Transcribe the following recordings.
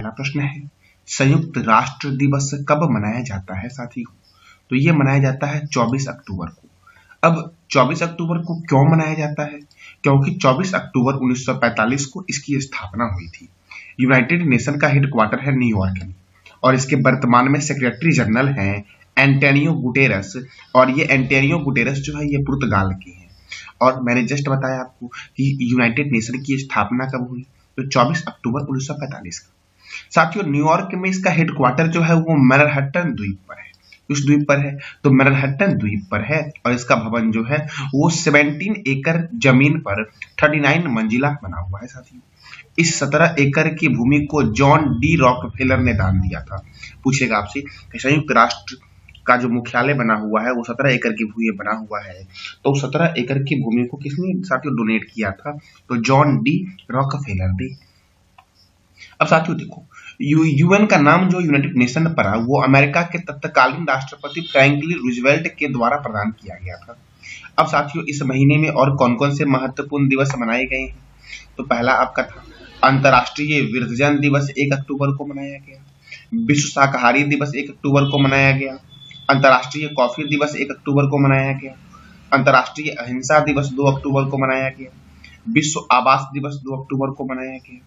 अगला प्रश्न है, संयुक्त राष्ट्र दिवस कब मनाया जाता है साथियों? तो ये मनाया जाता है 24 अक्टूबर को। अब 24 अक्टूबर को क्यों मनाया जाता है? क्योंकि 24 अक्टूबर 1945 को इसकी स्थापना हुई थी। यूनाइटेड नेशन का हेडक्वार्टर है न्यूयॉर्क में और इसके वर्तमान में सेक्रेटरी जनरल हैं एंटोनियो गुटेरस, और ये एंटोनियो गुटेरस जो है ये पुर्तगाल के हैं। और मैंने जस्ट बताया आपको कि यूनाइटेड नेशन की स्थापना कब हुई, तो 24 अक्टूबर 1945 का। साथियों न्यूयॉर्क में इसका हेडक्वार्टर जो है वो मैनहट्टन द्वीप पर है। उस द्वीप पर है तो मैनहट्टन द्वीप पर है, और इसका भवन जो है वो 17 एकड़ जमीन पर 39 मंजिला बना हुआ है साथियों। इस 17 एकड़ की भूमि को जॉन डी रॉकफेलर ने दान दिया था। पूछेगा आपसे कि संयुक्त राष्ट्र का जो मुख्यालय बना हुआ है वो 17 एकड़ की भूमि बना हुआ है, तो 17 एकड़ की भूमि को किसने साथियों डोनेट किया था? तो जॉन डी रॉकफेलर ने। अब साथियों देखो, यूएन का नाम जो यूनाइटेड नेशन पड़ा वो अमेरिका के तत्कालीन राष्ट्रपति फ्रैंकलिन रूजवेल्ट के द्वारा प्रदान किया गया था। अब साथियों इस महीने में और कौन कौन से महत्वपूर्ण दिवस मनाए गए हैं? तो पहला आपका था अंतर्राष्ट्रीय वृद्धजन दिवस 1 अक्टूबर को मनाया गया। विश्व शाकाहारी दिवस 1 अक्टूबर को मनाया गया। अंतर्राष्ट्रीय कॉफी दिवस 1 अक्टूबर को मनाया गया। अंतर्राष्ट्रीय अहिंसा दिवस 2 अक्टूबर को मनाया गया। विश्व आवास दिवस 2 अक्टूबर को मनाया गया।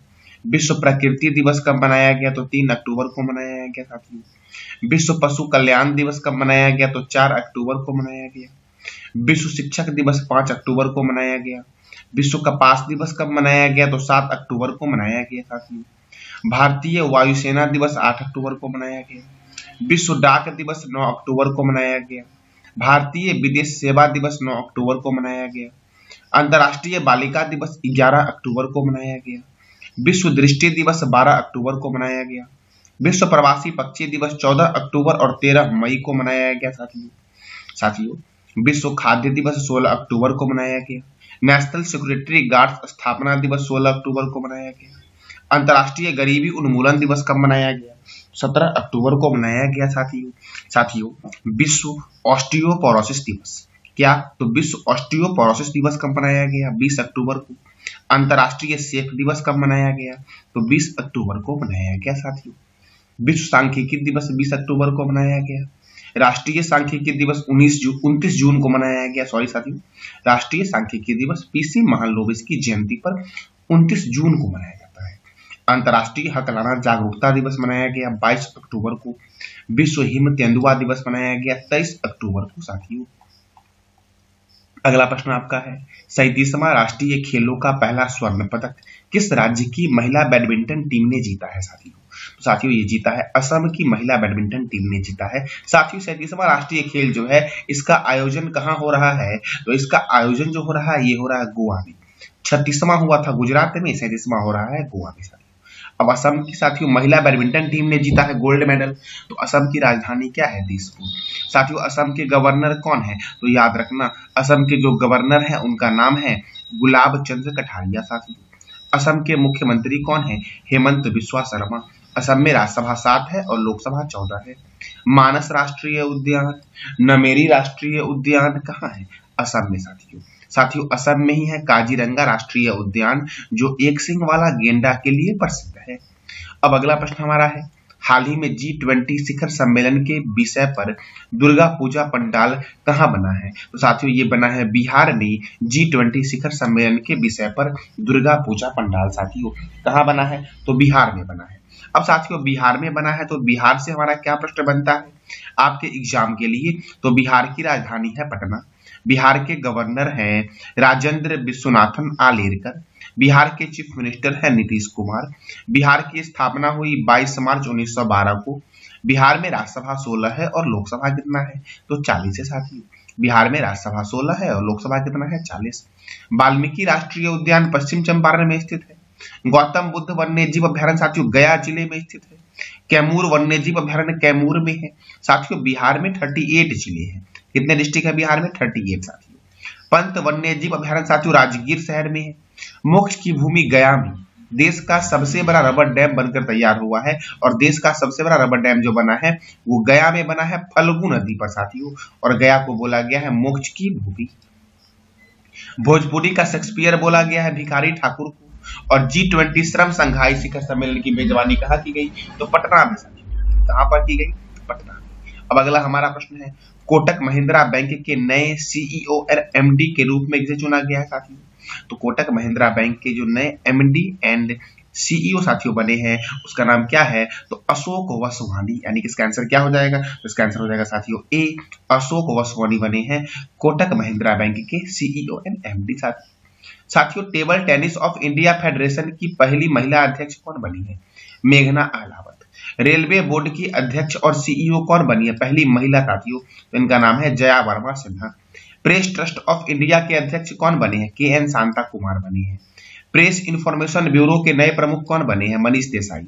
विश्व प्रकृति दिवस कब मनाया गया? तो 3 अक्टूबर को मनाया गया साथियों। विश्व पशु कल्याण दिवस कब मनाया गया? तो 4 अक्टूबर को मनाया गया। विश्व शिक्षक दिवस 5 अक्टूबर को मनाया गया। विश्व कपास दिवस कब मनाया गया? तो 7 अक्टूबर को मनाया गया साथियों। भारतीय वायुसेना दिवस 8 अक्टूबर को मनाया गया। विश्व डाक दिवस 9 अक्टूबर को मनाया गया। भारतीय विदेश सेवा दिवस 9 अक्टूबर को मनाया गया। अंतर्राष्ट्रीय बालिका दिवस 11 अक्टूबर को मनाया गया। विश्व दृष्टि दिवस 12 अक्टूबर को मनाया गया। विश्व प्रवासी पक्षी दिवस 14 अक्टूबर और 13 मई को मनाया गया साथियों। विश्व खाद्य दिवस 16 अक्टूबर को मनाया गया। नेशनल सिक्योरिटी गार्ड्स स्थापना दिवस 16 अक्टूबर को मनाया गया। अंतर्राष्ट्रीय गरीबी उन्मूलन दिवस कब मनाया गया? 17 अक्टूबर को मनाया गया साथियों। विश्व ऑस्टियोपोरोसिस दिवस, क्या? तो विश्व ऑस्टियोपोरोसिस दिवस कब मनाया गया? 20 अक्टूबर को। अंतर्राष्ट्रीय शेफ दिवस कब मनाया गया? तो 20 अक्टूबर को मनाया गया साथियों। विश्व सांख्यिकी दिवस 20 अक्टूबर को मनाया गया। राष्ट्रीय सांख्यिकी दिवस 29 जून को मनाया गया। साथियों, राष्ट्रीय सांख्यिकी दिवस पीसी महालनोबिस की जयंती पर 29 जून को मनाया जाता है। अंतर्राष्ट्रीय हकलाना जागरूकता दिवस मनाया गया 22 अक्टूबर को। विश्व हिम तेंदुआ दिवस मनाया गया 23 अक्टूबर को साथियों। अगला प्रश्न आपका है, 37वां राष्ट्रीय खेलों का पहला स्वर्ण पदक किस राज्य की महिला बैडमिंटन टीम ने जीता है साथियों? तो साथियों ये जीता है असम की महिला बैडमिंटन टीम ने जीता है। साथियों 37वां राष्ट्रीय खेल जो है इसका आयोजन कहाँ हो रहा है? तो इसका आयोजन जो हो रहा है ये हो रहा है गोवा में। 36वां हुआ था गुजरात में, 37वां हो रहा है गोवा में साथियों। अब असम की साथियों महिला बैडमिंटन टीम ने जीता है गोल्ड मेडल। तो असम की राजधानी क्या है? दिसपुर। साथियों असम के गवर्नर कौन है? तो याद रखना असम के जो गवर्नर है उनका नाम है गुलाब चंद्र कटारिया साथियों। असम के मुख्यमंत्री कौन है? हेमंत बिस्वा शर्मा। असम में राज्यसभा 7 है और लोकसभा 14 है। मानस राष्ट्रीय उद्यान, नमेरी राष्ट्रीय उद्यान कहाँ है? असम में साथियों असम में ही है काजीरंगा राष्ट्रीय उद्यान जो एक सिंग वाला गेंडा के लिए प्रसिद्ध है। अब अगला प्रश्न हमारा है, हाल ही में G20 शिखर सम्मेलन के विषय पर दुर्गा पूजा पंडाल कहाँ बना है? तो साथियों ये बना है बिहार में। G20 शिखर सम्मेलन के विषय पर दुर्गा पूजा पंडाल साथियों कहाँ बना है? तो बिहार में बना है। अब साथियों बिहार में बना है तो बिहार से हमारा क्या प्रश्न बनता है आपके एग्जाम के लिए? तो बिहार की राजधानी है पटना। बिहार के गवर्नर हैं राजेंद्र विश्वनाथन आलेरकर। बिहार के चीफ मिनिस्टर है नीतीश कुमार। बिहार की स्थापना हुई 22 मार्च 1912 को। बिहार में राज्यसभा 16 है और लोकसभा कितना है? तो 40 है साथियों। बिहार में राज्यसभा 16 है और लोकसभा कितना है? 40। वाल्मीकि राष्ट्रीय उद्यान पश्चिम चंपारण में स्थित है। गौतम बुद्ध वन्यजीव अभ्यारण्य साथियों गया जिले में स्थित है। कैमूर वन्यजीव अभ्यारण्य कैमूर में है। साथियों बिहार में 38 जिले हैं। कितने डिस्ट्रिक्ट है बिहार में? 38 साथियों। पंत वन्यजीव अभ्यारण्य साथियों राजगीर शहर में है। मोक्ष की भूमि गया में देश का सबसे बड़ा रबर डैम बनकर तैयार हुआ है और देश का सबसे बड़ा रबर डैम जो बना है वो गया में बना है फल्गु नदी पर साथियों, और गया को बोला गया है मोक्ष की भूमि। भोजपुरी का शेक्सपियर बोला गया है भिखारी ठाकुर को। और G20 श्रम संघाई शिखर सम्मेलन की मेजबानी कहाँ की गई? तो पटना में साथियों। कहाँ पर की गई? पटना। अब अगला हमारा प्रश्न है, कोटक महिंद्रा बैंक के नए सीईओ और एमडी के रूप में किसे चुना गया है साथियों? तो कोटक महिंद्रा बैंक के जो नए एमडी एंड सीईओ साथियों बने हैं उसका नाम क्या है? तो अशोक वसवानी, यानी कि इसका आंसर क्या हो जाएगा? तो इसका आंसर हो जाएगा साथियों ए, अशोक वसवानी बने हैं कोटक महिंद्रा बैंक के सीईओ एंड एमडी। साथियों table tennis of India federation की पहली महिला अध्यक्ष कौन बनी है? मेघना अहलावत। रेलवे बोर्ड की अध्यक्ष और सीईओ कौन बनी है? पहली महिला साथियों, तो इनका नाम है Jaya Verma Sinha. Press trust of India के अध्यक्ष कौन बने हैं? KN शांता कुमार बने हैं। प्रेस इंफॉर्मेशन ब्यूरो के नए प्रमुख कौन बने हैं? मनीष देसाई।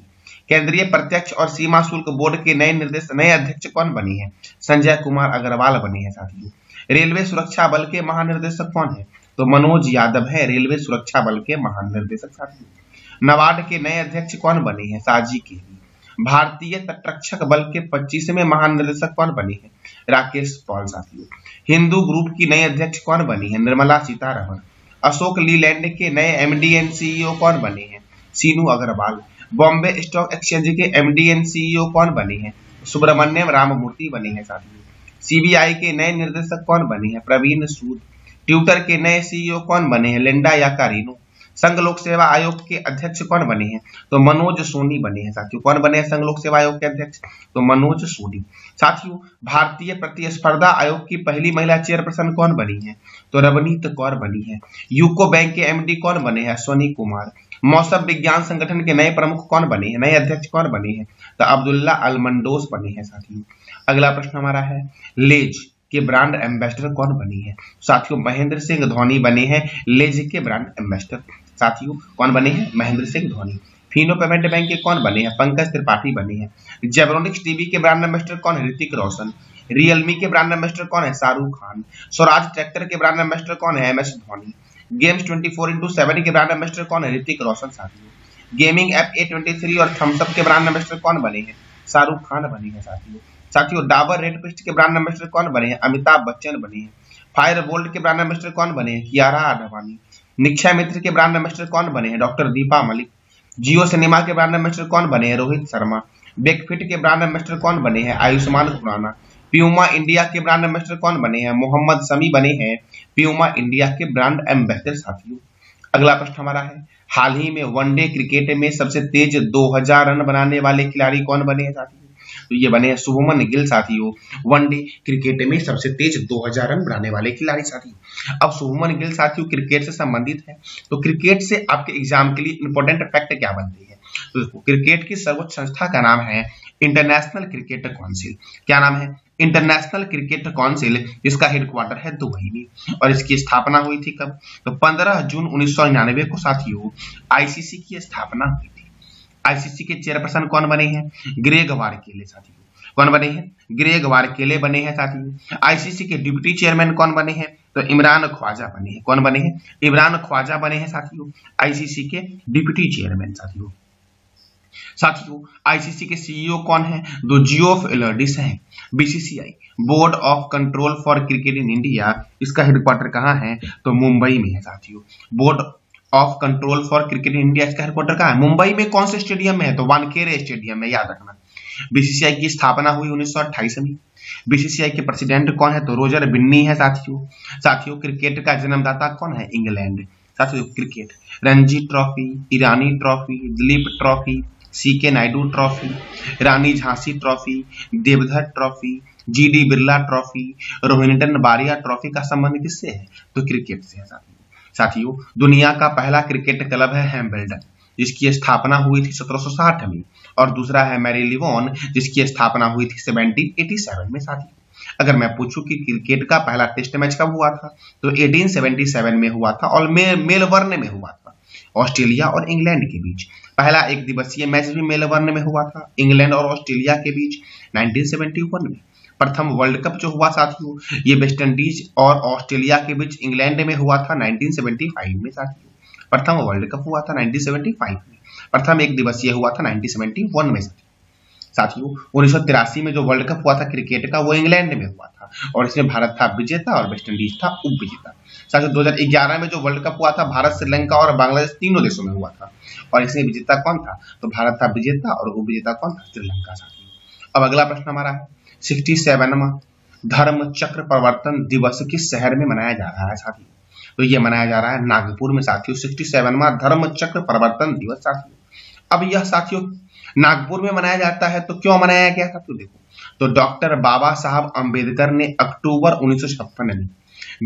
केंद्रीय प्रत्यक्ष और सीमा शुल्क बोर्ड के नए अध्यक्ष कौन बने हैं? संजय कुमार अग्रवाल बने हैं साथियों। रेलवे सुरक्षा बल के महानिर्देशक कौन है? तो मनोज यादव है रेलवे सुरक्षा बल के महानिर्देशक साथियों। नाबार्ड के नए अध्यक्ष कौन बने हैं? साजी केली। भारतीय तटरक्षक बल के 25वें महानिर्देशक कौन बने हैं? राकेश पॉल साथियों। हिंदू ग्रुप की नई अध्यक्ष कौन बनी है? निर्मला सीतारमण। अशोक लीलैंड के नए एमडी एंड सीईओ कौन बने हैं? सीनू अग्रवाल। बॉम्बे स्टॉक एक्सचेंज के एमडी एंड सीईओ कौन बने हैं? सुब्रमण्यम राममूर्ति बने हैं साथियों। सीबीआई के नए निर्देशक कौन बने हैं? प्रवीण सूद। ट्विटर के नए सीईओ कौन बने हैं? Linda Yaccarino. संघ लोक सेवा आयोग के अध्यक्ष कौन बने हैं? तो मनोज सोनी बने हैं साथियों। कौन बने हैं संघ लोक सेवा आयोग के अध्यक्ष? तो मनोज सोनी। साथियों भारतीय प्रतिस्पर्धा आयोग की पहली महिला चेयरपर्सन कौन बनी है? तो रवनीत कौर बनी है। यूको बैंक के एमडी कौन बने हैं? अश्वनी कुमार। मौसम विज्ञान संगठन के नए प्रमुख कौन बने हैं? नए अध्यक्ष कौन बने हैं? तो अब्दुल्ला अलमंडोस बने हैं साथियों। अगला प्रश्न हमारा है, लेज के ब्रांड एम्बेसडर कौन बनी है? साथियों महेंद्र सिंह धोनी बने हैं लेज के ब्रांड एम्बेसडर। साथियों कौन बने हैं? महेंद्र सिंह धोनी। फिनो पेमेंट बैंक के कौन बने हैं? पंकज त्रिपाठी बने हैं। जेब्रोनिक्स टीवी के ब्रांड एम्बेसडर कौन है? ऋतिक रोशन। रियलमी के ब्रांड एम्बेसडर कौन है? शाहरुख खान। स्वराज ट्रैक्टर के ब्रांड एम्बेसडर कौन है? MS धोनी। गेम्स 24x7 के ब्रांड एम्बेसडर कौन है? ऋतिक रोशन साथियों। गेमिंग ऐप A23 और थम्स अप के ब्रांड एम्बेसडर कौन बने हैं? शाहरुख खान बने हैं साथियों। डाबर रेड पेस्ट के ब्रांड एम्बेसडर कौन बने हैं? अमिताभ बच्चन बने हैं। फायर बोल्ट के ब्रांड एम्बेसडर कौन बने हैं? कियारा आडवाणी। निक्षय मित्र के ब्रांड एम्बेसडर कौन बने हैं? डॉक्टर दीपा मलिक। जियो सिनेमा के ब्रांड एम्बेसडर कौन बने हैं? रोहित शर्मा। बेकफिट के ब्रांड एम्बेसडर कौन बने हैं? आयुष्मान खुराना। प्यूमा इंडिया के ब्रांड एम्बेसडर कौन बने हैं? मोहम्मद शमी बने हैं प्यूमा इंडिया के ब्रांड एम्बेसडर साथियों। अगला प्रश्न हमारा है, हाल ही में वनडे क्रिकेट में सबसे तेज 2000 रन बनाने वाले खिलाड़ी कौन बने हैं साथियों? तो ये बने हैं शुभमन गिल साथियों। वनडे क्रिकेट में सबसे तेज 2000 रन बनाने वाले खिलाड़ी साथियों। अब शुभमन गिल साथियों क्रिकेट से संबंधित है, तो क्रिकेट से आपके एग्जाम के लिए इंपॉर्टेंट फैक्ट क्या बनती है? तो क्रिकेट की सर्वोच्च संस्था का नाम है इंटरनेशनल क्रिकेट काउंसिल। क्या नाम है? इंटरनेशनल क्रिकेट काउंसिल, जिसका हेडक्वार्टर है दुबई में। और इसकी स्थापना हुई थी कब? तो 15 जून 1999 को साथियों आईसीसी की स्थापना हुई थी। आईसीसी के चेयरपर्सन कौन बने हैं? ग्रेग वारकेले साथियों। कौन बने हैं? ग्रेग वारकेले बने हैं साथियों। आईसीसी के डिप्टी चेयरमैन कौन बने हैं? तो इमरान ख्वाजा बने हैं। कौन बने हैं? इमरान ख्वाजा बने हैं साथियों आईसीसी के डिप्टी चेयरमैन साथियों आईसीसी के सीईओ कौन है? दो जियोफ एलर्डिस हैं। BCCI board of control for cricket in India, इसका हेडक्वार्टर कहाँ है? तो मुंबई में है साथियों। Board of control for cricket in India, इसका हेडक्वार्टर कहाँ है? मुंबई में। कौन से स्टेडियम में है? तो वानखेड़े स्टेडियम में, याद रखना। बीसीसीआई की स्थापना हुई 1928 में। बीसीसीआई के प्रेसिडेंट कौन है? तो रोजर बिन्नी है साथियों क्रिकेट का जन्मदाता कौन है? इंग्लैंड। साथियों cricket Ranji trophy, Irani trophy, Duleep trophy, CK Naidu trophy, Rani Jhansi trophy, Deodhar trophy, GD Birla trophy, Rohinton Baria trophy का संबंध किससे है? तो क्रिकेट से है साथियों दुनिया का पहला क्रिकेट क्लब है हैम्बल्डन, जिसकी स्थापना हुई थी 1760 में। और दूसरा है मैरीलिवोन, जिसकी स्थापना हुई थी 1787 में साथियों। अगर मैं पूछूं कि क्रिकेट का पहला टेस्ट मैच कब हुआ था, तो 1877 में हुआ था और मेलबर्न में हुआ था, ऑस्ट्रेलिया और इंग्लैंड के बीच। पहला एक दिवसीय मैच भी मेलबर्न में हुआ था, इंग्लैंड और ऑस्ट्रेलिया के बीच 1971 में। प्रथम वर्ल्ड कप जो हुआ साथियों, ये वेस्ट इंडीज और ऑस्ट्रेलिया के बीच इंग्लैंड में हुआ था 1975 में साथियों। प्रथम वर्ल्ड कप हुआ था 1975 में। प्रथम एक दिवसीय हुआ था 1971 में साथियों। साथियों 1983 में जो वर्ल्ड कप हुआ था क्रिकेट का वो इंग्लैंड में हुआ था और इसमें भारत था विजेता और वेस्ट इंडीज था उप विजेता। साथियों 2011 में जो वर्ल्ड कप हुआ था भारत, श्रीलंका और बांग्लादेश तीनों देशों में हुआ था और इसमें विजेता कौन था? तो भारत था विजेता और उप विजेता कौन था? श्रीलंका। साथियों अब अगला प्रश्न हमारा है 67वां धर्म चक्र प्रवर्तन दिवस किस शहर में मनाया जा रहा है? साथियों तो ये मनाया जा रहा है नागपुर में। साथियों 67वां धर्म चक्र प्रवर्तन दिवस। साथियों अब यह साथियों नागपुर में मनाया जाता है, तो क्यों मनाया गया? साथियों देखो, तो डॉक्टर बाबा साहब अंबेडकर ने अक्टूबर 1956 में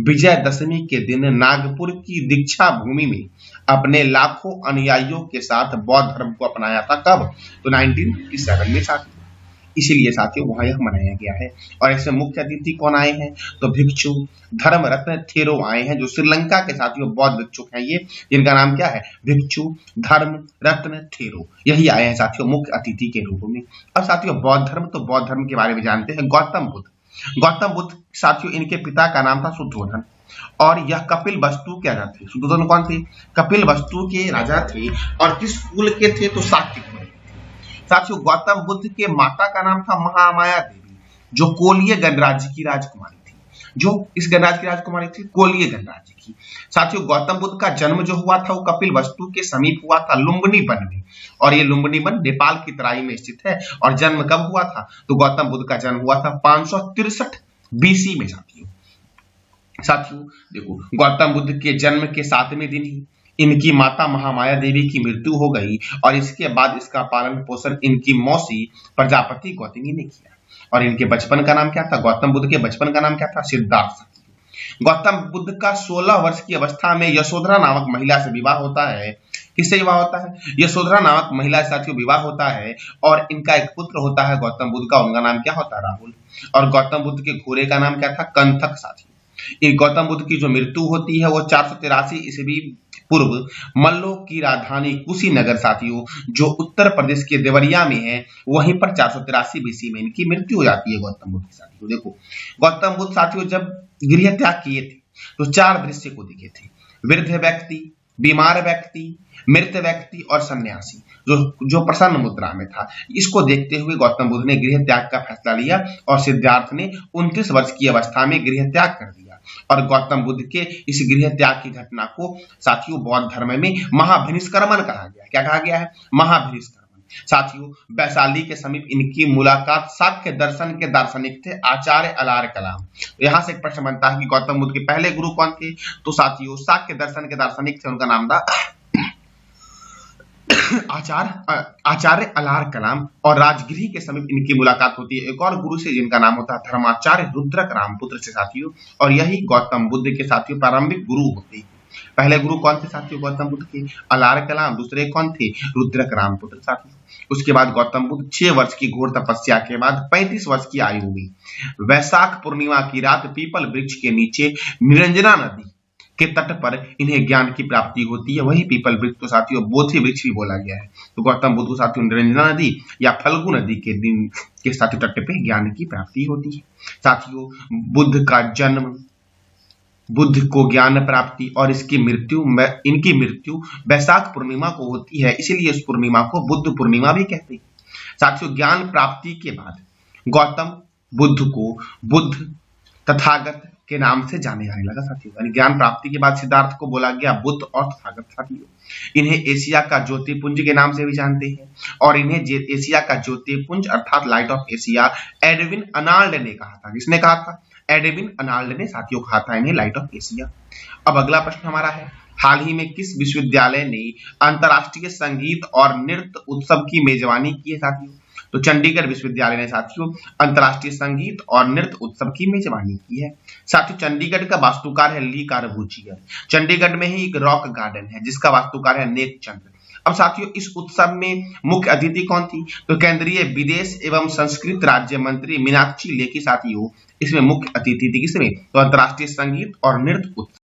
विजयदशमी के दिन नागपुर की दीक्षा भूमि में अपने लाखों अनुयायियों के साथ बौद्ध धर्म को अपनाया था। कब? तो 1957 में। साथियों इसीलिए साथियों वहां यह मनाया गया है। और इसमें मुख्य अतिथि कौन आए हैं? तो भिक्षु धर्म रत्न थेरो आए हैं, जो श्रीलंका के साथियों बौद्ध भिक्षुक हैं ये, जिनका नाम क्या है? भिक्षु धर्म रत्न थेरो, यही आए हैं साथियों मुख्य अतिथि के रूप में। अब साथियों बौद्ध धर्म, तो बौद्ध धर्म के बारे में जानते हैं। गौतम बुद्ध, गौतम बुद्ध साथियों इनके पिता का नाम था शुद्धोधन और यह कपिल वस्तु के राजा थे। शुद्धोधन कौन थे? कपिल वस्तु के राजा थे और किस कुल के थे? तो शाक्य कुल। साथियों गौतम बुद्ध के माता का नाम था महामाया देवी, जो कोलीय गणराज्य की राजकुमारी थी, जो इस गणराज्य की राजकुमारी थी कोलीय गणराज्य की। साथियों गौतम बुद्ध का जन्म जो हुआ था वो कपिल वस्तु के समीप हुआ था, लुम्बिनी वन में, और ये लुम्बिनी वन नेपाल की तराई में स्थित है। और जन्म कब हुआ था? तो गौतम बुद्ध का जन्म हुआ था 563 BC में। साथियों देखो, गौतम बुद्ध के जन्म के 7वें दिन ही इनकी माता महामाया देवी की मृत्यु हो गई और इसके बाद इसका पालन पोषण इनकी मौसी प्रजापति गौतमी ने किया। और इनके बचपन का नाम क्या था? गौतम बुद्ध के बचपन का नाम क्या था? सिद्धार्थ। गौतम बुद्ध का 16 वर्ष की अवस्था में यशोधरा नामक महिला से विवाह होता है। किससे विवाह होता है? यशोधरा नामक महिला से साथियों विवाह होता है और इनका एक पुत्र होता है गौतम बुद्ध का, उनका नाम क्या होता है? राहुल। और गौतम बुद्ध के घोड़े का नाम क्या था? कंथक। साथियों ये गौतम बुद्ध की जो मृत्यु होती है वो 483 ईस्वी पूर्व मल्लों की राजधानी कुशीनगर साथियों जो उत्तर प्रदेश के देवरिया में है, वहीं पर 483 BC में इनकी मृत्यु हो जाती है गौतम बुद्ध की। साथियों देखो, गौतम बुद्ध साथियों जब गृह त्याग किए थे तो 4 दृश्य को दिखे थे: वृद्ध व्यक्ति, बीमार व्यक्ति, मृत व्यक्ति और सन्यासी, जो प्रसन्न मुद्रा में था। इसको देखते हुए गौतम बुद्ध ने गृह त्याग का फैसला लिया और सिद्धार्थ ने 29 वर्ष की अवस्था में गृह त्याग कर दिया। और गौतम बुद्ध के इस गृह त्याग की घटना को साथियों बौद्ध धर्म में महाभिनिष्क्रमण कहा गया। क्या कहा गया है? महाभिनिष्क्रमण। साथियों वैशाली के समीप इनकी मुलाकात शाक्य दर्शन के दार्शनिक थे आचार्य अलार कलाम। यहां से एक प्रश्न बनता है कि गौतम बुद्ध के पहले गुरु कौन थे? तो साथियों शाक्य दर्शन के दार्शनिक थे, उनका नाम था आचार्य अलार कलाम। और राजगृह के समीप इनकी मुलाकात होती है एक और गुरु से, जिनका नाम होता है धर्माचार्य रुद्रक रामपुत्र से। साथियों और यही गौतम बुद्ध के साथियों प्रारंभिक गुरु होते हैं। पहले गुरु कौन थे साथियों गौतम बुद्ध के? अलार कलाम। दूसरे कौन थे? रुद्रक रामपुत्र। साथियों उसके बाद गौतम बुद्ध 6 वर्ष की घोर तपस्या के बाद 35 वर्ष की आयु में वैशाख पूर्णिमा की रात पीपल वृक्ष के नीचे निरंजना नदी के तट पर इन्हें ज्ञान की प्राप्ति होती है। वही पीपल वृक्ष तो साथियों बोधि वृक्ष भी बोला गया है। तो गौतम बुद्ध को साथियों निरंजना नदी या फल्गु नदी के दिन के साथियों तट पे ज्ञान की प्राप्ति होती है। साथियों बुद्ध का जन्म, बुद्ध को ज्ञान प्राप्ति और इनकी मृत्यु वैशाख पूर्णिमा को होती है, इसीलिए इस पूर्णिमा को बुद्ध पूर्णिमा भी कहते हैं। साथियों ज्ञान प्राप्ति के बाद गौतम बुद्ध को बुद्ध तथागत के नाम से जाने जाने लगा। साथियों यानी ज्ञान प्राप्ति के बाद सिद्धार्थ को बोला गया बुद्ध और तथागत। साथियों इन्हें एशिया का ज्योतिपुंज के नाम से भी जानते हैं और इन्हें एशिया का ज्योतिपुंज अर्थात light of Asia Edwin Arnold ने कहा था। किसने कहा था? एडविन अर्नाल्ड ने साथियों कहा था इन्हें लाइट ऑफ एशिया। अब अगला प्रश्न हमारा है, हाल ही में किस विश्वविद्यालय ने अंतर्राष्ट्रीय संगीत और नृत्य उत्सव की मेजबानी की है? साथियों तो चंडीगढ़ विश्वविद्यालय ने साथियों अंतर्राष्ट्रीय संगीत और नृत्य उत्सव की मेजबानी की है। साथियों चंडीगढ़ का वास्तुकार है ली कार्बूजियर। चंडीगढ़ में ही एक रॉक गार्डन है जिसका वास्तुकार है नेक चंद्र। अब साथियों इस उत्सव में मुख्य अतिथि कौन थी? तो केंद्रीय विदेश एवं संस्कृत राज्य मंत्री मीनाक्षी लेखी साथियों इसमें मुख्य अतिथि थी। किसमें? तो अंतर्राष्ट्रीय संगीत और नृत्य उत्सव